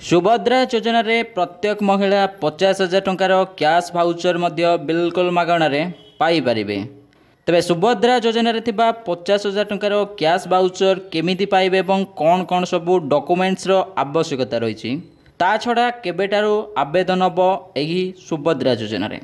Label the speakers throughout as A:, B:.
A: सुभद्रा योजना रे प्रत्येक महिला 50,000 टंकार कैश भाउचर बिल्कुल मागणारे पाई परिबे। तेबे सुभद्रा योजना रे थिबा 50,000 टंकार कैश भाउचर केमिति पाइबे एवं कौन कौन सबू डॉक्यूमेंट्स रो आवश्यकता रही ता छड़ा केबेटारू आवेदन हबो एही सुभद्रा योजना रे।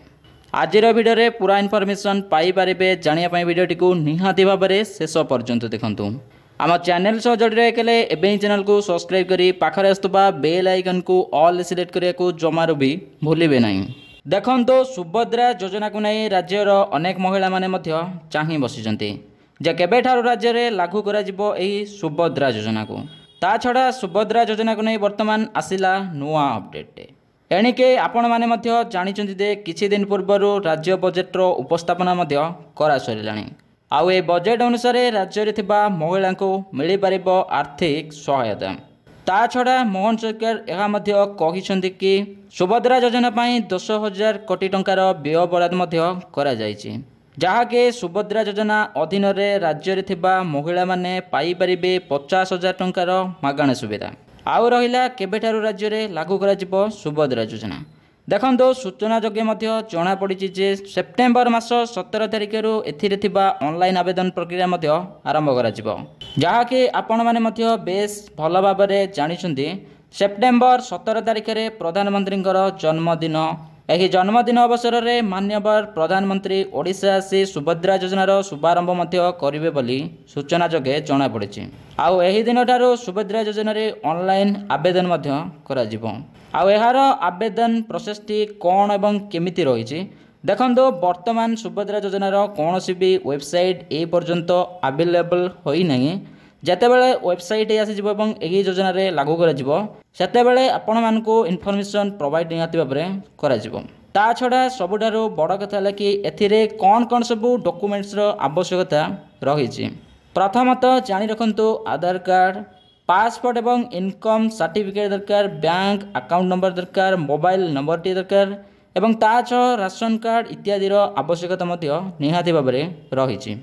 A: आजिर वीडियो रे पूरा इनफॉरमेशन पाई परिबे। जानिया पई वीडियोटी को निहाती भाबरे शेष पर्यंत देखंतु। आम चैनल सह जड़ी रही एवं चैनल को सब्सक्राइब करी पाखरे आसुवा बेल आइकन को ऑल सिलेक्ट करने को जमारू भी भूलिबे नहीं। देखंतो सुभद्रा योजना को नहीं राज्यर अनेक महिला माने मध्य चाहि बसिचंती जे केबेठारु राज्य रे लागू करा जिवो एही सुभद्रा योजना को। ता छड़ा सुभद्रा योजना को नहीं वर्तमान आसिला नुआ अपडेट। एणिके आपण माने मध्य जानिचंती जे किछि दिन पूर्वरु राज्य बजेट रो उपस्थापना मध्य करा सरिलाणी। आउ ए बजेट अनुसार राज्य में थिबा महिला को मिल पार आर्थिक सहायता। ता छड़ा मोहन सरकार यह मध्य कहिसंती कि सुभद्रा योजना पाई 10,000 कोटी टंकार व्यय बराद मध्य करा जायछि, जहाँकि सुभद्रा योजना अधीन रे राज्य में थिबा महिला माने पाई परिबे 50,000 टंकार मागଣା सुविधा। आउ रहिला केबेठारु राज्य में लागू करा जिवो सुभद्रा योजना। देखो सूचना जोग्य जना पड़ी जे सेप्टेम्बर मास 17 तारिख एथिरे थिबा ऑनलाइन आवेदन प्रक्रिया आरंभ करा जिवो, जहाँकि आपण माने मध्य बेस भल भाव जानिछंती। सेप्टेम्बर 17 तारिख रे प्रधानमंत्री जन्मदिन। एही जन्मदिन अवसर में मान्यवर प्रधानमंत्री ओडिशा आसी सुभद्रा योजनार शुभारंभ करिवे बोली सूचना जोगे जना पड़ी। आउ एही दिन ठारू सुभद्रा योजना रे ऑनलाइन आवेदन करा जिवो। आउ यार आवेदन प्रोसेसटी कौन एवं केमिति रही देखो। वर्तमान सुभद्रा योजनार कौन भी वेबसाइट ए पर्यंत अवेलेबल होना। जितेबाला वेबसाइट आसीज यही योजना रे लागू करते आपण मानक इनफॉरमेशन प्रोवाइड निहाती भाव करा ता छड़ा सबुठारु बड़ कथा है कि एथिरे कौन कौन सबू डॉक्यूमेंट्स रो आवश्यकता रही। प्रथमतः जानी रखंतु आधार कार्ड, पासपोर्ट एवं इनकम सर्टिफिकेट दरकार, बैंक अकाउंट नंबर दरकार, मोबाइल नंबर टी दरकार एवं ता छह राशन कार्ड इत्यादि आवश्यकता निहाती भाव रही।